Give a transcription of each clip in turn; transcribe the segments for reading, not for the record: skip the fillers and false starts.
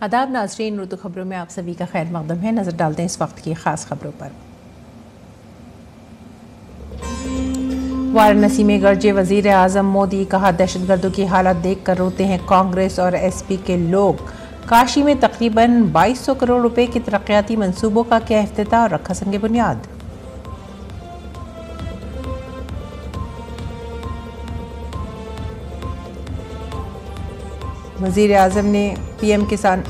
आदाब नाज़रीन, उर्दू खबरों में आप सभी का खैर मकदम है। नज़र डालते हैं इस वक्त की खास खबरों पर। वाराणसी में गरजे वजीर आजम मोदी, कहा दहशतगर्दों की हालत देख कर रोते हैं कांग्रेस और एसपी के लोग। काशी में तकरीबन 2200 करोड़ रुपए के तरक्याती मंसूबों का किया इफ्तिताह और रखा संग बुनियाद। वजीर आजम ने पीएम किसान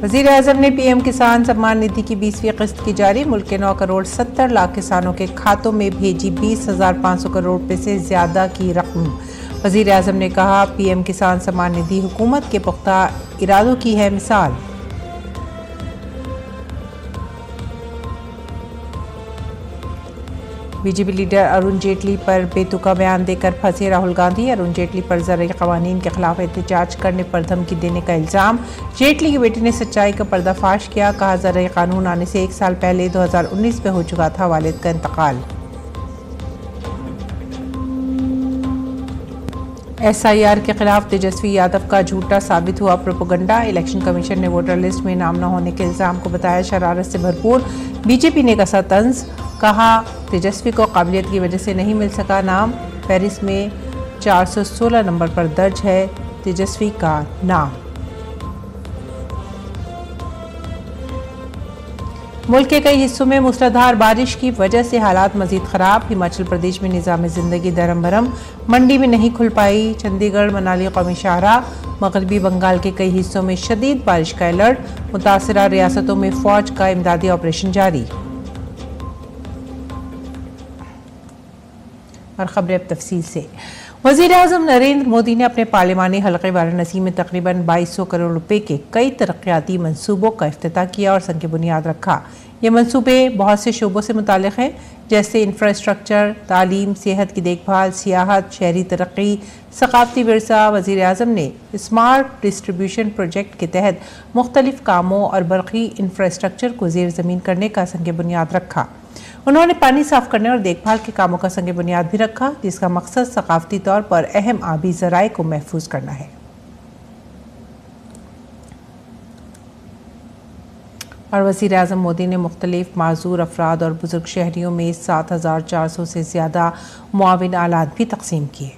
वजीर आजम ने पीएम किसान सम्मान निधि की 20वीं किस्त की जारी। मुल्क के 9 करोड़ 70 लाख किसानों के खातों में भेजी 20,500 करोड़ रुपए से ज्यादा की रकम। वजीर आजम ने कहा, पीएम किसान सम्मान निधि हुकूमत के पुख्ता इरादों की है मिसाल। बीजेपी लीडर अरुण जेटली पर बेतुका बयान देकर फंसे राहुल गांधी। अरुण जेटली पर ज़राई क़वानीन के खिलाफ एहतजाज करने पर धमकी देने का इल्ज़ाम। जेटली की बेटी ने सच्चाई का पर्दाफाश किया। कहा, ज़राई कानून आने से 1 साल पहले 2019 में हो चुका था वालिद का इंतकाल। SIR के खिलाफ तेजस्वी यादव का झूठा साबित हुआ प्रोपेगेंडा। इलेक्शन कमीशन ने वोटर लिस्ट में नाम न होने के इल्ज़ाम को बताया शरारत से भरपूर। बीजेपी ने कसा तंज। कहा, तेजस्वी को काबिलियत की वजह से नहीं मिल सका नाम। पेरिस में 416 नंबर पर दर्ज है तेजस्वी का नाम। मुल्क के कई हिस्सों में मूसलाधार बारिश की वजह से हालात मजीद खराब। हिमाचल प्रदेश में निज़ाम जिंदगी दरम भरम। मंडी में नहीं खुल पाई चंडीगढ़ मनाली कौमी शाहराह। मगरबी बंगाल के कई हिस्सों में शदीद बारिश का अलर्ट। मुतासरा रियासतों में फौज का इमदादी ऑपरेशन जारी। और खबरें अब तफसील से। वज़ीर आज़म नरेंद्र मोदी ने अपने पार्लिमानी हलक़े वाराणसी में तकरीबन 2200 करोड़ रुपए के कई तरक्याती मंसूबों का इफ्तिताह किया और संग बुनियाद रखा। ये मंसूबे बहुत से शोबों से मुताल्लिक़ हैं, जैसे इंफ्रास्ट्रक्चर, तालीम, सेहत की देखभाल, सियाहत, शहरी तरक्की, सकाफ़ती विरसा। वज़ीर आज़म ने स्मार्ट डिस्ट्रीब्यूशन प्रोजेक्ट के तहत मुख्तलिफ कामों और बरक़ी इंफ्रास्ट्रक्चर को ज़ेर ज़मीन करने का संग बुनियाद रखा। उन्होंने पानी साफ करने और देखभाल के कामों का संग बुनियाद भी रखा, जिसका मकसद सकाफती तौर पर अहम आबी ज़राए को महफूज करना है। और वज़ीर आज़म मोदी ने मुख्तलिफ माजूर अफराद और बुजुर्ग शहरियों में 7400 से ज़्यादा मुआविन आलात भी तकसीम किए।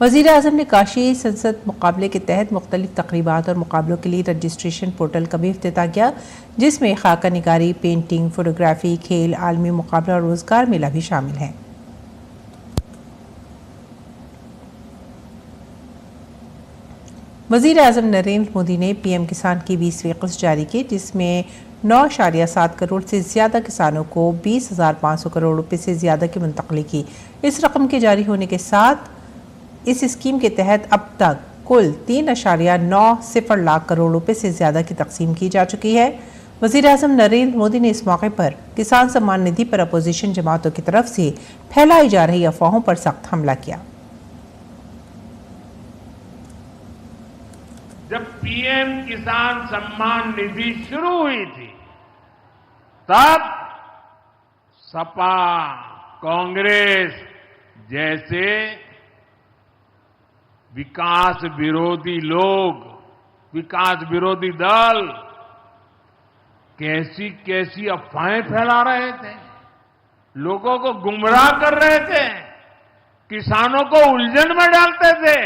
वज़ीर आज़म ने काशी संसद मुकाबले के तहत मुख्तलिफ तकरीबात और मुकाबलों के लिए रजिस्ट्रेशन पोर्टल का भी इफ्तिताह किया, जिसमें खाका निगारी, पेंटिंग, फोटोग्राफी, खेल, आलमी मुकाबला और रोज़गार मेला भी शामिल है। वज़ीर आज़म नरेंद्र मोदी ने पीएम किसान की 20वीं किस्त जारी की, जिसमें 9.7 करोड़ से ज़्यादा किसानों को 20,500 करोड़ रुपये से ज़्यादा की मुंतकली की। इस रकम के जारी होने के साथ इस स्कीम के तहत अब तक कुल 3.90 लाख करोड़ रुपए से ज़्यादा की तकसीम की जा चुकी है। वज़ीर आज़म नरेंद्र मोदी ने इस मौके पर किसान सम्मान निधि पर अपोजिशन जमातों की तरफ से फैलाई जा रही अफवाहों पर सख्त हमला किया। जब पीएम किसान सम्मान निधि शुरू हुई थी, तब सपा, कांग्रेस जैसे विकास विरोधी लोग, विकास विरोधी दल कैसी कैसी अफवाहें फैला रहे थे, लोगों को गुमराह कर रहे थे, किसानों को उलझन में डालते थे।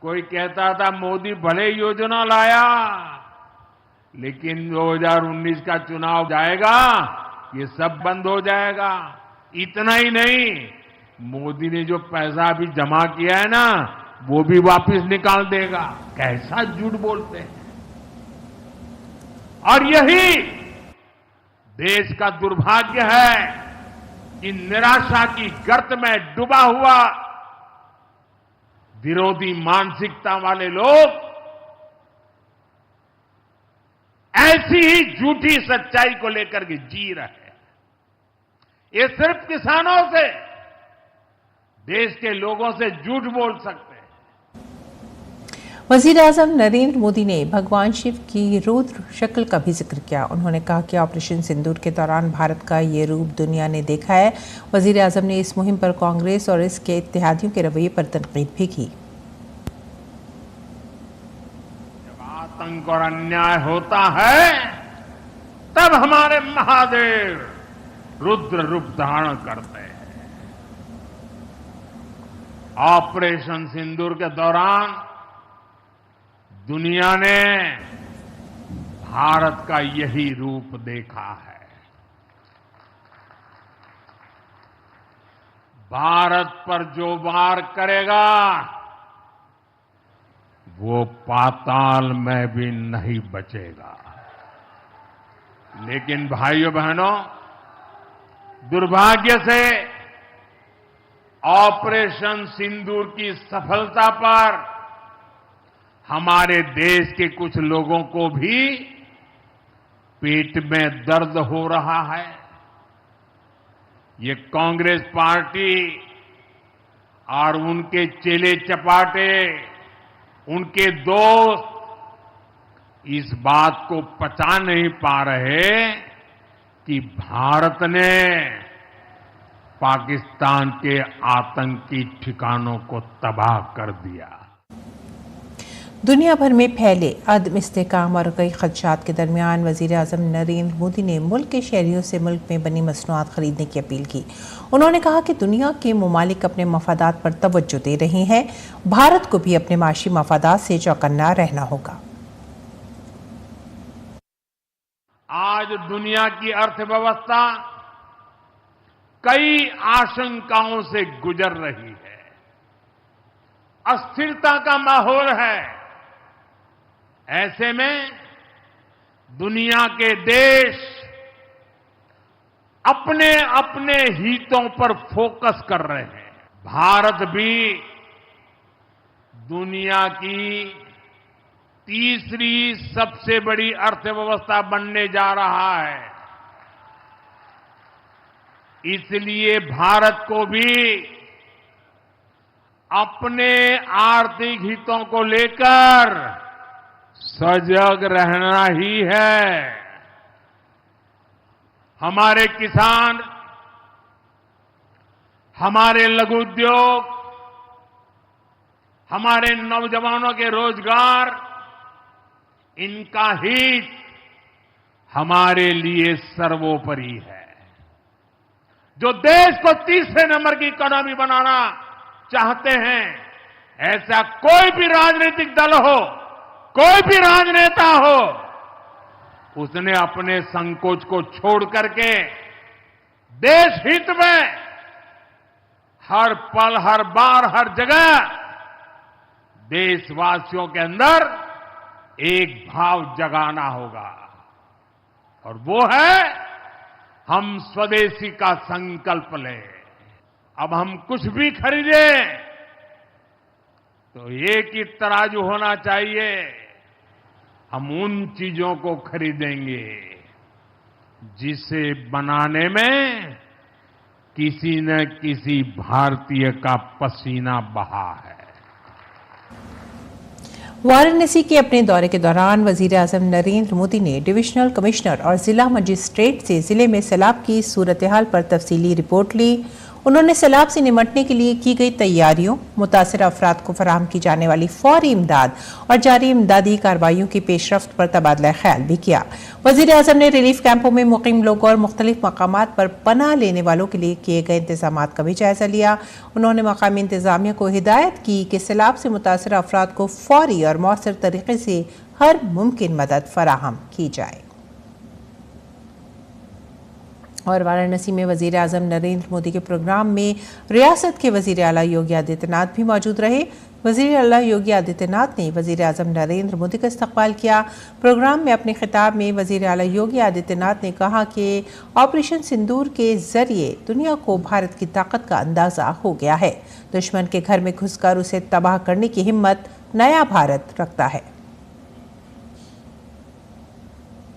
कोई कहता था मोदी भले योजना लाया, लेकिन 2019 का चुनाव जाएगा, ये सब बंद हो जाएगा। इतना ही नहीं, मोदी ने जो पैसा अभी जमा किया है ना, वो भी वापस निकाल देगा। कैसा झूठ बोलते हैं। और यही देश का दुर्भाग्य है कि निराशा की गर्त में डूबा हुआ विरोधी मानसिकता वाले लोग ऐसी ही झूठी सच्चाई को लेकर के जी रहे हैं। ये सिर्फ किसानों से, देश के लोगों से झूठ बोल सकते हैं। वजीर आजम नरेंद्र मोदी ने भगवान शिव की रुद्र शक्ल का भी जिक्र किया। उन्होंने कहा कि ऑपरेशन सिंदूर के दौरान भारत का ये रूप दुनिया ने देखा है। वजीर आजम ने इस मुहिम पर कांग्रेस और इसके इत्तेहादियों के रवैये पर तनकीद भी की। जब आतंक और अन्याय होता है तब हमारे महादेव रुद्र रूप धारण करते हैं। ऑपरेशन सिंदूर के दौरान दुनिया ने भारत का यही रूप देखा है। भारत पर जो वार करेगा वो पाताल में भी नहीं बचेगा। लेकिन भाइयों बहनों, दुर्भाग्य से ऑपरेशन सिंदूर की सफलता पर हमारे देश के कुछ लोगों को भी पेट में दर्द हो रहा है। ये कांग्रेस पार्टी और उनके चेले चपाटे, उनके दोस्त इस बात को पचा नहीं पा रहे कि भारत ने पाकिस्तान के आतंकी ठिकानों को तबाह कर दिया। दुनिया भर में फैले अदम इस्तेहकाम और कई खदशात के दरमियान वजीर आजम नरेंद्र मोदी ने मुल्क के शहरियों से मुल्क में बनी मसनूआत खरीदने की अपील की। उन्होंने कहा कि दुनिया के ममालिक अपने मफादात पर तवज्जो दे रहे हैं, भारत को भी अपने माशी मफादात से चौकन्ना रहना होगा। आज दुनिया की अर्थव्यवस्था कई आशंकाओं से गुजर रही है। अस्थिरता का माहौल है। ऐसे में दुनिया के देश अपने अपने हितों पर फोकस कर रहे हैं। भारत भी दुनिया की तीसरी सबसे बड़ी अर्थव्यवस्था बनने जा रहा है। इसलिए भारत को भी अपने आर्थिक हितों को लेकर सजग रहना ही है। हमारे किसान, हमारे लघु उद्योग, हमारे नौजवानों के रोजगार, इनका हित हमारे लिए सर्वोपरि है। जो देश को तीसरे नंबर की इकोनॉमी बनाना चाहते हैं, ऐसा कोई भी राजनीतिक दल हो, कोई भी राजनेता हो, उसने अपने संकोच को छोड़ करके देश हित में हर पल, हर बार, हर जगह देशवासियों के अंदर एक भाव जगाना होगा, और वो है हम स्वदेशी का संकल्प लें। अब हम कुछ भी खरीदें तो एक ही तराजू होना चाहिए। हम उन चीजों को खरीदेंगे जिसे बनाने में किसी न किसी भारतीय का पसीना बहा है। वाराणसी के अपने दौरे के दौरान वजीर आजम नरेंद्र मोदी ने डिविजनल कमिश्नर और जिला मजिस्ट्रेट से जिले में सैलाब की सूरत हाल पर तफसीली रिपोर्ट ली। उन्होंने सैलाब से निमटने के लिए की गई तैयारियों, मुतासिर अफराद को फराहम की जाने वाली फौरी इमदाद और जारी इमदादी कार्रवाइयों की पेशरफ्त पर तबादला ख्याल भी किया। वजीर आजम ने रिलीफ कैंपों में मुकीम लोगों और मुख्तलिफ मकामात पर पनाह लेने वालों के लिए किए गए इंतजाम का भी जायजा लिया। उन्होंने मकामी इंतजामिया को हिदायत की कि सैलाब से मुतासिर अफराद को फौरी और मौसर तरीके से हर मुमकिन मदद फराहम की जाए। और वाराणसी में वजीर आजम नरेंद्र मोदी के प्रोग्राम में रियासत के वजीर आला योगी आदित्यनाथ भी मौजूद रहे। वजीर आला योगी आदित्यनाथ ने वजीर आजम नरेंद्र मोदी का इस्तकबाल किया। प्रोग्राम में अपने खिताब में वजीर आला योगी आदित्यनाथ ने कहा कि ऑपरेशन सिंदूर के जरिए दुनिया को भारत की ताकत का अंदाजा हो गया है। दुश्मन के घर में घुसकर उसे तबाह करने की हिम्मत नया भारत रखता है।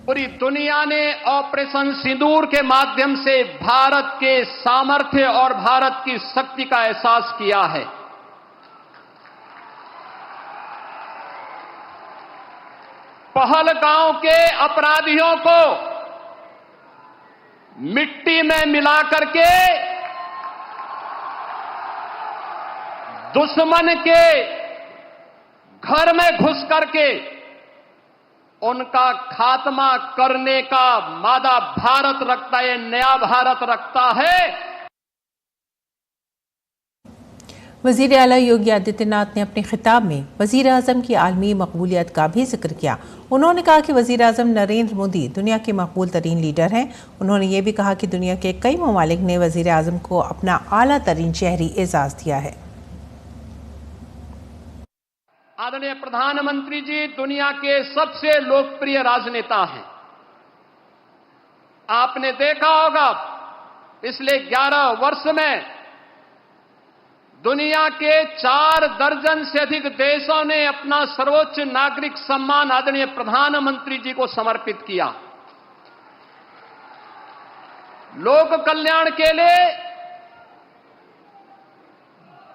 पूरी दुनिया ने ऑपरेशन सिंदूर के माध्यम से भारत के सामर्थ्य और भारत की शक्ति का एहसास किया है। पहलगांव के अपराधियों को मिट्टी में मिला करके दुश्मन के घर में घुस करके उनका खात्मा करने का वादा भारत रखता है, नया भारत रखता है। वज़ीर आला योगी आदित्यनाथ ने अपने खिताब में वज़ीर आज़म की आलमी मकबूलियत का भी जिक्र किया। उन्होंने कहा कि वज़ीर आज़म नरेंद्र मोदी दुनिया के मकबूल तरीन लीडर हैं। उन्होंने ये भी कहा कि दुनिया के कई ममालिक ने वज़ीर आज़म को अपना आला तरीन शहरी एजाज़ दिया है। आदरणीय प्रधानमंत्री जी दुनिया के सबसे लोकप्रिय राजनेता हैं। आपने देखा होगा पिछले 11 वर्ष में दुनिया के 4 दर्जन से अधिक देशों ने अपना सर्वोच्च नागरिक सम्मान आदरणीय प्रधानमंत्री जी को समर्पित किया। लोक कल्याण के लिए,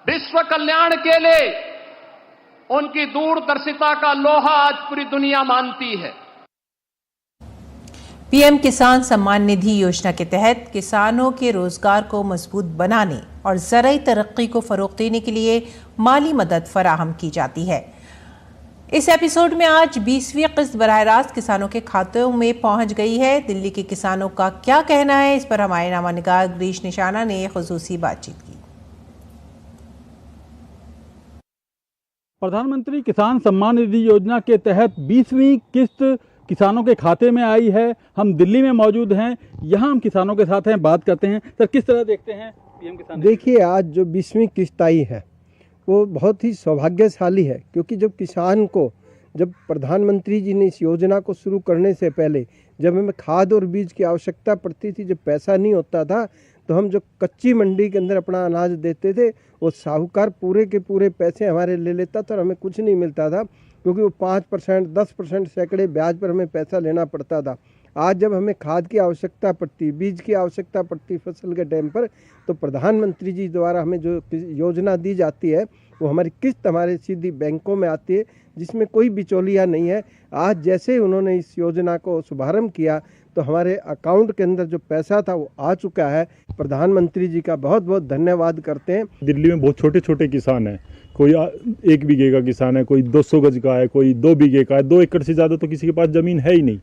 विश्व कल्याण के लिए उनकी दूरदर्शिता का लोहा आज पूरी दुनिया मानती है। पीएम किसान सम्मान निधि योजना के तहत किसानों के रोजगार को मजबूत बनाने और ज़राई तरक्की को फरोग देने के लिए माली मदद फराहम की जाती है। इस एपिसोड में आज 20वीं किस्त बराह रास्त किसानों के खातों में पहुंच गई है। दिल्ली के किसानों का क्या कहना है, इस पर हमारे नामानिगार गिरीश निशाना ने खुसूसी बातचीत की। प्रधानमंत्री किसान सम्मान निधि योजना के तहत 20वीं किस्त किसानों के खाते में आई है। हम दिल्ली में मौजूद हैं, यहाँ हम किसानों के साथ हैं, बात करते हैं। सर, किस तरह देखते हैं पीएम किसान? देखिए, आज जो 20वीं किस्त आई है वो बहुत ही सौभाग्यशाली है, क्योंकि जब प्रधानमंत्री जी ने इस योजना को शुरू करने से पहले जब हमें खाद और बीज की आवश्यकता पड़ती थी, जब पैसा नहीं होता था, तो हम जो कच्ची मंडी के अंदर अपना अनाज देते थे वो साहूकार पूरे के पूरे पैसे हमारे ले लेता था और हमें कुछ नहीं मिलता था, क्योंकि वो 5%, 10%, सैकड़े ब्याज पर हमें पैसा लेना पड़ता था। आज जब हमें खाद की आवश्यकता पड़ती, बीज की आवश्यकता पड़ती फसल के टाइम पर, तो प्रधानमंत्री जी द्वारा हमें जो योजना दी जाती है वो हमारी किस्त हमारे सीधी बैंकों में आती है, जिसमें कोई बिचौलिया नहीं है। आज जैसे ही उन्होंने इस योजना को शुभारंभ किया तो हमारे अकाउंट के अंदर जो पैसा था वो आ चुका है। प्रधानमंत्री जी का बहुत बहुत धन्यवाद करते हैं। दिल्ली में बहुत छोटे छोटे किसान हैं, कोई 1 बीघे का किसान है, कोई 200 गज का है, कोई 2 बीघे का है, 2 एकड़ से ज़्यादा तो किसी के पास ज़मीन है ही नहीं।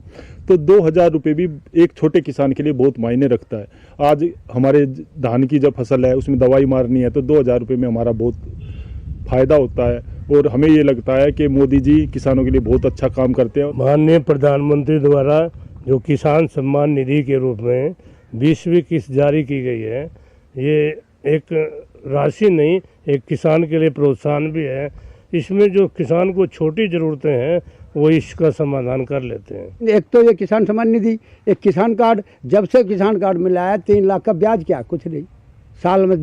तो 2000 रुपये भी एक छोटे किसान के लिए बहुत मायने रखता है। आज हमारे धान की जब फसल है उसमें दवाई मारनी है तो 2000 रुपये में हमारा बहुत फ़ायदा होता है। और हमें ये लगता है कि मोदी जी किसानों के लिए बहुत अच्छा काम करते हैं। माननीय प्रधानमंत्री द्वारा जो किसान सम्मान निधि के रूप में 20वीं किस्त जारी की गई है, ये एक राशि नहीं, एक किसान के लिए प्रोत्साहन भी है। इसमें जो किसान को छोटी ज़रूरतें हैं वो इसका समाधान कर लेते हैं। एक तो ये किसान सम्मान निधि, एक किसान कार्ड, जब से किसान कार्ड मिला है 3 लाख का ब्याज क्या, कुछ नहीं, साल में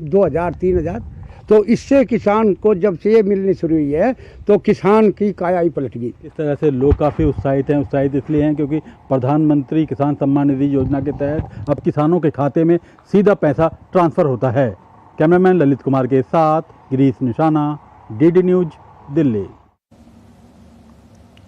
2000-3000। तो इससे किसान को जब से ये मिलनी शुरू हुई है तो किसान की काया ही पलट गई। इस तरह से लोग काफ़ी उत्साहित हैं। उत्साहित इसलिए हैं क्योंकि प्रधानमंत्री किसान सम्मान निधि योजना के तहत अब किसानों के खाते में सीधा पैसा ट्रांसफ़र होता है। कैमरामैन ललित कुमार के साथ गिरीश निशाना, डीडी न्यूज, दिल्ली।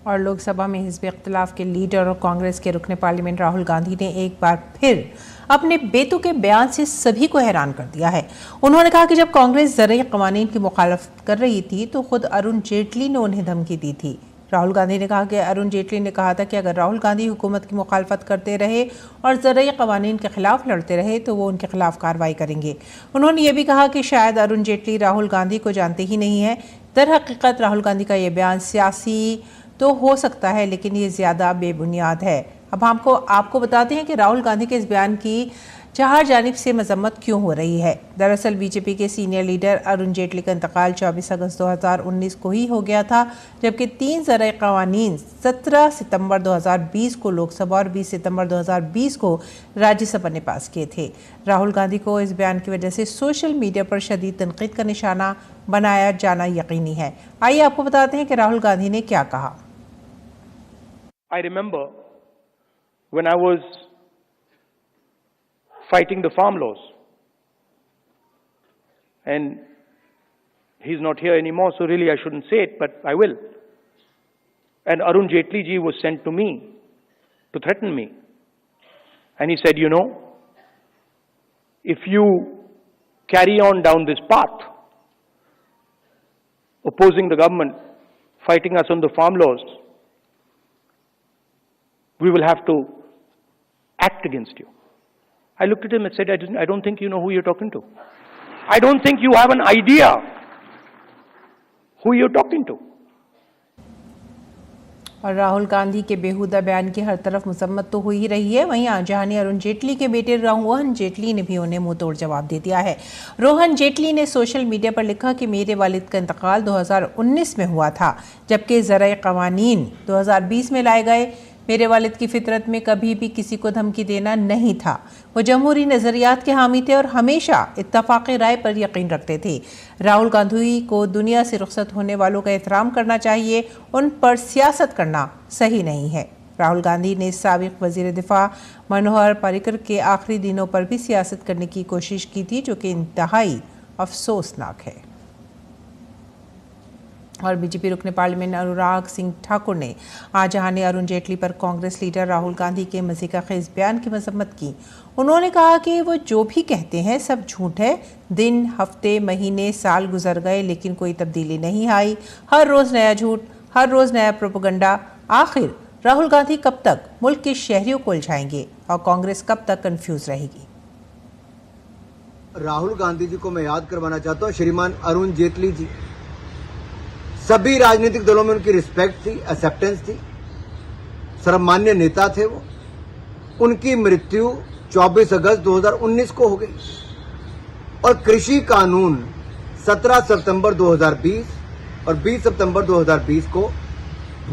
और लोकसभा में हिज़्ब इख्तिलाफ के लीडर और कांग्रेस के रुकने पार्लियामेंट राहुल गांधी ने एक बार फिर अपने बेतुके बयान से सभी को हैरान कर दिया है। उन्होंने कहा कि जब कांग्रेस ज़राई क़वानीन की मुखालफत कर रही थी तो खुद अरुण जेटली ने उन्हें धमकी दी थी। राहुल गांधी ने कहा कि अरुण जेटली ने कहा था कि अगर राहुल गांधी हुकूमत की मुखालफत करते रहे और ज़राई क़वानीन के खिलाफ लड़ते रहे तो वो उनके खिलाफ कार्रवाई करेंगे। उन्होंने ये भी कहा कि शायद अरुण जेटली राहुल गांधी को जानते ही नहीं है। दर हकीकत राहुल गांधी का ये बयान सियासी तो हो सकता है, लेकिन ये ज़्यादा बेबुनियाद है। अब हमको आपको बताते हैं कि राहुल गांधी के इस बयान की चार जानिब से मजम्मत क्यों हो रही है। दरअसल बीजेपी के सीनियर लीडर अरुण जेटली का इंतकाल 24 अगस्त 2019 को ही हो गया था, जबकि 3 ज़राई क़वानीन 17 सितंबर 2020 को लोकसभा और 20 सितंबर 2020 को राज्यसभा ने पास किए थे। राहुल गांधी को इस बयान की वजह से सोशल मीडिया पर शदीद तनकीद का निशाना बनाया जाना यकीनी है। आइए आपको बताते हैं कि राहुल गांधी ने क्या कहा। I remember when I was fighting the farm laws, and he's not here anymore, so really I shouldn't say it, but I will. and Arun Jaitley ji was sent to me to threaten me. And he said, you know, if you carry on down this path, opposing the government, fighting us on the farm laws, we will have to act against you. I looked at him and said, I don't think you know who you're talking to. I don't think you have an idea who you're talking to. और राहुल गांधी के बेहुदा बयान की हर तरफ मसम्मत तो हो ही रही है, वहीं आजानी अरुण जेटली के बेटे रोहन जेटली ने भी उन्हें मुंह तोड़ जवाब दे दिया है। रोहन जेटली ने सोशल मीडिया पर लिखा कि मेरे वालिद का इंतकाल 2019 में हुआ था, जबकि ज़राए क़वानीन 2020 में लाए गए। मेरे वालिद की फितरत में कभी भी किसी को धमकी देना नहीं था। वो जमहूरी नज़रियात के हामी थे और हमेशा इत्तफाक़ी राय पर यकीन रखते थे। राहुल गांधी को दुनिया से रुखसत होने वालों का एहतराम करना चाहिए, उन पर सियासत करना सही नहीं है। राहुल गांधी ने साबिक़ वज़ीर दिफ़ा मनोहर पर्रिकर के आखिरी दिनों पर भी सियासत करने की कोशिश की थी, जो कि इंतहाई अफसोसनाक है। और बीजेपी रुकने पार्लियामेंट अनुराग सिंह ठाकुर ने आज जहां अरुण जेटली पर कांग्रेस लीडर राहुल गांधी के मज़ीक़ाख़ेज़ बयान की मज़म्मत की। उन्होंने कहा कि वो जो भी कहते हैं सब झूठ है। दिन, हफ्ते, महीने, साल गुजर गए लेकिन कोई तब्दीली नहीं आई। हर रोज़ नया झूठ, हर रोज़ नया प्रोपेगेंडा। आखिर राहुल गांधी कब तक मुल्क के शहरियों को उलझाएंगे और कांग्रेस कब तक कन्फ्यूज़ रहेगी? राहुल गांधी जी को मैं याद करवाना चाहता हूँ, श्रीमान अरुण जेटली जी, सभी राजनीतिक दलों में उनकी रिस्पेक्ट थी, एक्सेप्टेंस थी, सर्वमान्य नेता थे वो। उनकी मृत्यु 24 अगस्त 2019 को हो गई और कृषि कानून 17 सितंबर 2020 और 20 सितंबर 2020 को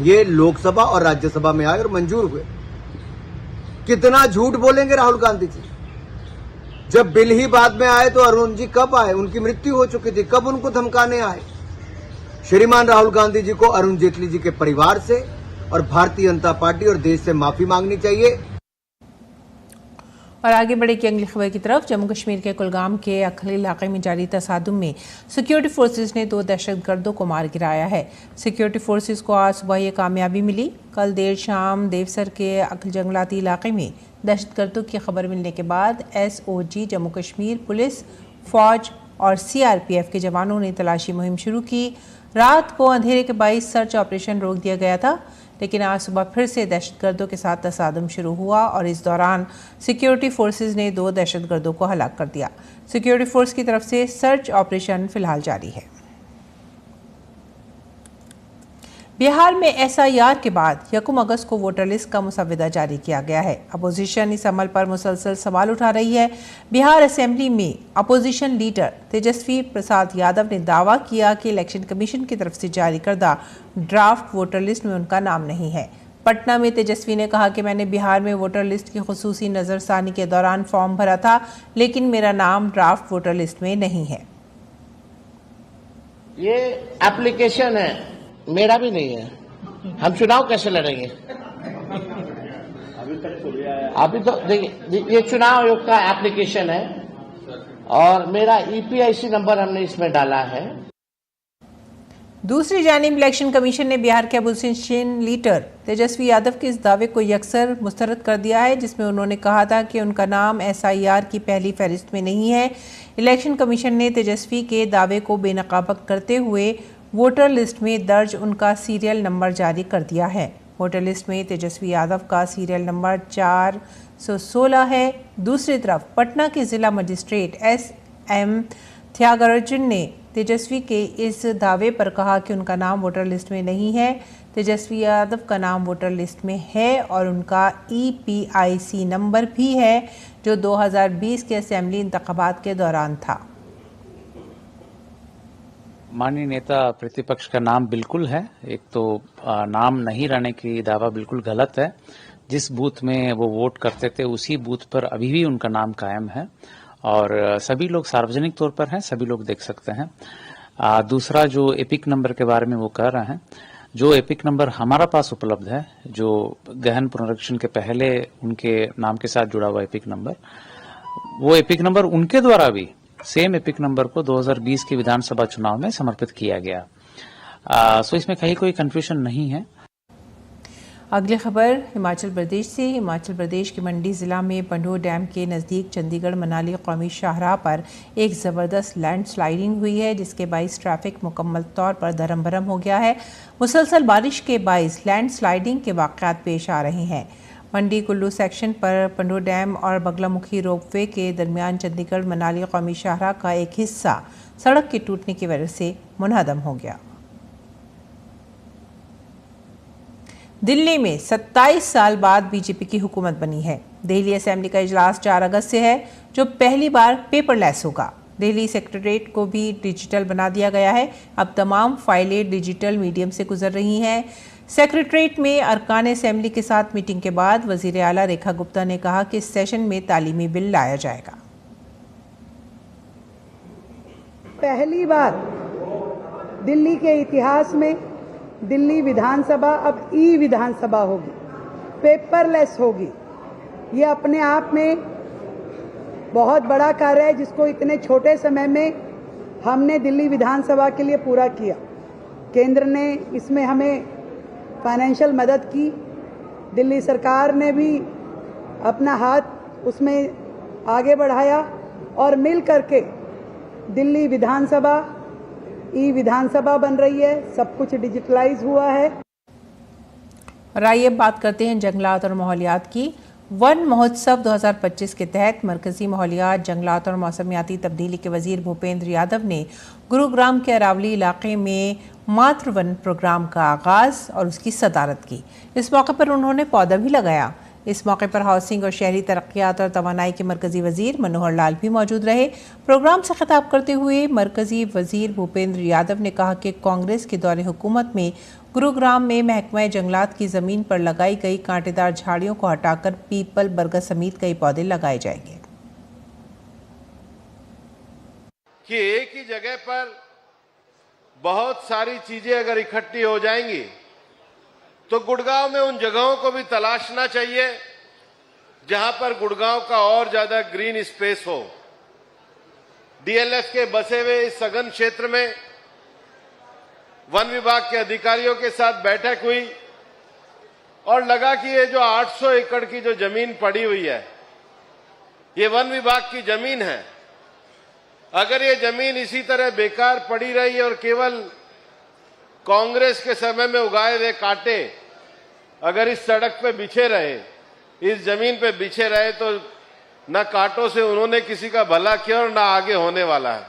ये लोकसभा और राज्यसभा में आए और मंजूर हुए। कितना झूठ बोलेंगे राहुल गांधी जी? जब बिल ही बाद में आए तो अरुण जी कब आए? उनकी मृत्यु हो चुकी थी, कब उनको धमकाने आए? श्रीमान राहुल गांधी जी को अरुण जेटली जी के परिवार से और भारतीय जनता पार्टी और देश से माफी मांगनी चाहिए। और आगे बढ़े की अगली खबर की तरफ। जम्मू कश्मीर के कुलगाम के अखल इलाके में जारी तसादुम में सिक्योरिटी फोर्सेज ने 2 दहशतगर्दों को मार गिराया है। सिक्योरिटी फोर्सेज को आज सुबह ये कामयाबी मिली। कल देर शाम देवसर के अखल जंगलाती इलाके में दहशतगर्दों की खबर मिलने के बाद SOG, जम्मू कश्मीर पुलिस, फौज और CRPF के जवानों ने तलाशी मुहिम शुरू की। रात को अंधेरे के बाइस सर्च ऑपरेशन रोक दिया गया था, लेकिन आज सुबह फिर से दहशतगर्दों के साथ तसादम शुरू हुआ और इस दौरान सिक्योरिटी फोर्सेज ने 2 दहशतगर्दों को हलाक कर दिया। सिक्योरिटी फोर्स की तरफ से सर्च ऑपरेशन फिलहाल जारी है। बिहार में SIR के बाद 1 अगस्त को वोटर लिस्ट का मुसव्वदा जारी किया गया है। अपोजिशन इस अमल पर मुसलसल सवाल उठा रही है। बिहार असेंबली में अपोजिशन लीडर तेजस्वी प्रसाद यादव ने दावा किया कि इलेक्शन कमीशन की तरफ से जारी करदा ड्राफ्ट वोटर लिस्ट में उनका नाम नहीं है। पटना में तेजस्वी ने कहा कि मैंने बिहार में वोटर लिस्ट की खुसूसी नज़रसानी के दौरान फॉर्म भरा था, लेकिन मेरा नाम ड्राफ्ट वोटर लिस्ट में नहीं है। ये एप्लीकेशन है, मेरा भी नहीं है। हम चुनाव कैसे लड़ेंगे? अभी तो देखिए, ये चुनाव आयोग का एप्लीकेशन है और मेरा EPIC नंबर हमने इसमें डाला है। दूसरी जानिब इलेक्शन कमीशन ने बिहार के अपोजिशन लीडर तेजस्वी यादव के इस दावे को यकसर मुस्तरद कर दिया है, जिसमें उन्होंने कहा था कि उनका नाम SIR की पहली फहरिस्त में नहीं है। इलेक्शन कमीशन ने तेजस्वी के दावे को बेनकाब करते हुए वोटर लिस्ट में दर्ज उनका सीरियल नंबर जारी कर दिया है। वोटर लिस्ट में तेजस्वी यादव का सीरियल नंबर 416 है। दूसरी तरफ पटना के जिला मजिस्ट्रेट SM त्यागराजन ने तेजस्वी के इस दावे पर कहा कि उनका नाम वोटर लिस्ट में नहीं है। तेजस्वी यादव का नाम वोटर लिस्ट में है और उनका EPIC नंबर भी है, जो 2020 के असेंबली इंतखाबात के दौरान था। माननीय नेता प्रतिपक्ष का नाम बिल्कुल है। एक तो नाम नहीं रहने की दावा बिल्कुल गलत है। जिस बूथ में वो वोट करते थे उसी बूथ पर अभी भी उनका नाम कायम है और सभी लोग सार्वजनिक तौर पर हैं, सभी लोग देख सकते हैं। दूसरा, जो एपिक नंबर के बारे में वो कह रहे हैं, जो एपिक नंबर हमारा पास उपलब्ध है, जो गहन पुनरीक्षण के पहले उनके नाम के साथ जुड़ा हुआ एपिक नंबर, वो एपिक नंबर उनके द्वारा भी सेम एपिक नंबर को 2020 के विधानसभा चुनाव में समर्पित किया गया। सो इसमें कहीं कोई कंफ्यूजन नहीं है। अगली खबर हिमाचल प्रदेश से। हिमाचल प्रदेश के मंडी ज़िला में पंडोह डैम के नज़दीक चंडीगढ़ मनाली कौमी शाहराह पर एक ज़बरदस्त लैंडस्लाइडिंग हुई है, जिसके बाइस ट्रैफिक मुकम्मल तौर पर धर्म भरम हो गया है। मुसलसल बारिश के बाइस लैंडस्लाइडिंग के वाक़यात पेश आ रहे हैं। मंडी कुल्लू सेक्शन पर पंडोह डैम और बगलामुखी रोपवे के दरमियान चंडीगढ़ मनाली कौमी शाहराह का एक हिस्सा सड़क के टूटने की वजह से मुनहदम हो गया। दिल्ली में 27 साल बाद बीजेपी की हुकूमत बनी है। दिल्ली असेंबली का इजलास 4 अगस्त से है, जो पहली बार पेपरलेस होगा। दिल्ली सेक्रेटरीट को भी डिजिटल बना दिया गया है। अब तमाम फाइलें डिजिटल मीडियम से गुजर रही हैं। सेक्रेटरीट में अरकान असेंबली के साथ मीटिंग के बाद वजीर आला रेखा गुप्ता ने कहा कि इस सेशन में तालीमी बिल लाया जाएगा। पहली बार दिल्ली के इतिहास में दिल्ली विधानसभा अब ई विधानसभा होगी, पेपरलेस होगी। ये अपने आप में बहुत बड़ा कार्य है, जिसको इतने छोटे समय में हमने दिल्ली विधानसभा के लिए पूरा किया। केंद्र ने इसमें हमें फाइनेंशियल मदद की, दिल्ली सरकार ने भी अपना हाथ उसमें आगे बढ़ाया और मिल करके दिल्ली विधानसभा ई विधानसभा बन रही है। सब कुछ डिजिटलाइज हुआ है। और आइए बात करते हैं जंगलात और माहौलियात की। वन महोत्सव 2025 के तहत मरकजी माहौलियात, जंगलात और मौसमियाती तब्दीली के वजीर भूपेंद्र यादव ने गुरुग्राम के अरावली इलाके में मातृ वन प्रोग्राम का आगाज़ और उसकी सदारत की। इस मौके पर उन्होंने पौधा भी लगाया। इस मौके पर हाउसिंग और शहरी तरक्यात और तवानाई के मरकजी वजीर मनोहर लाल भी मौजूद रहे। प्रोग्राम से खिताब करते हुए मरकजी वजीर भूपेंद्र यादव ने कहा कि कांग्रेस के दौरे हुकूमत में गुरुग्राम में महकमा जंगलात की ज़मीन पर लगाई गई कांटेदार झाड़ियों को हटाकर पीपल, बरगद समेत कई पौधे लगाए जाएंगे। कि एक ही जगह पर बहुत सारी चीजें अगर इकट्ठी हो जाएंगी तो गुड़गांव में उन जगहों को भी तलाशना चाहिए जहां पर गुड़गांव का और ज्यादा ग्रीन स्पेस हो। डीएलएफ के बसे हुए इस सघन क्षेत्र में वन विभाग के अधिकारियों के साथ बैठक हुई और लगा कि ये जो 800 एकड़ की जो जमीन पड़ी हुई है, ये वन विभाग की जमीन है। अगर ये जमीन इसी तरह बेकार पड़ी रही और केवल कांग्रेस के समय में उगाए हुए कांटे अगर इस सड़क पे बिछे रहे, इस जमीन पे बिछे रहे, तो न कांटों से उन्होंने किसी का भला किया और न आगे होने वाला है।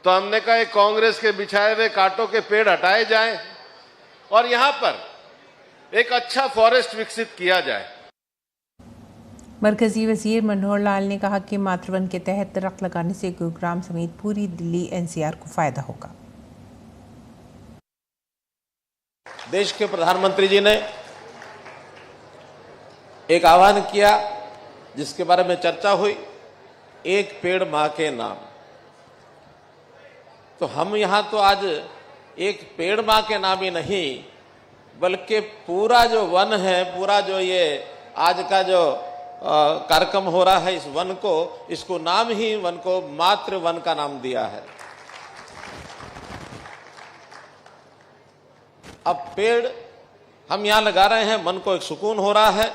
तो हमने कहा कांग्रेस के बिछाए हुए कांटों के पेड़ हटाए जाएं और यहां पर एक अच्छा फॉरेस्ट विकसित किया जाए। मरकजी वजीर मनोहर लाल ने कहा कि मातृवन के तहत दरख्त लगाने से गुरुग्राम समेत पूरी दिल्ली एनसीआर को फायदा होगा। देश के प्रधानमंत्री जी ने एक आह्वान किया जिसके बारे में चर्चा हुई, एक पेड़ मां के नाम। तो हम यहां तो आज एक पेड़ मां के नाम ही नहीं, बल्कि पूरा जो वन है, पूरा जो ये आज का जो कार्यक्रम हो रहा है, इस वन को, इसको नाम ही वन को मातृ वन का नाम दिया है। अब पेड़ हम यहां लगा रहे हैं, मन को एक सुकून हो रहा है।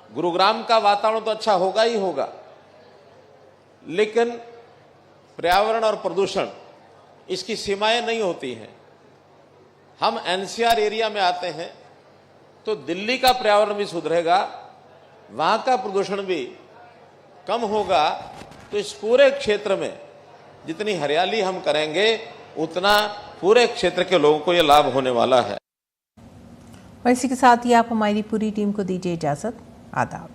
गुरुग्राम का वातावरण तो अच्छा होगा ही होगा, लेकिन पर्यावरण और प्रदूषण, इसकी सीमाएं नहीं होती हैं। हम एनसीआर एरिया में आते हैं तो दिल्ली का पर्यावरण भी सुधरेगा, वहां का प्रदूषण भी कम होगा। तो इस पूरे क्षेत्र में जितनी हरियाली हम करेंगे, उतना पूरे क्षेत्र के लोगों को यह लाभ होने वाला है। और इसी के साथ ही आप हमारी पूरी टीम को दीजिए इजाजत। आदाब।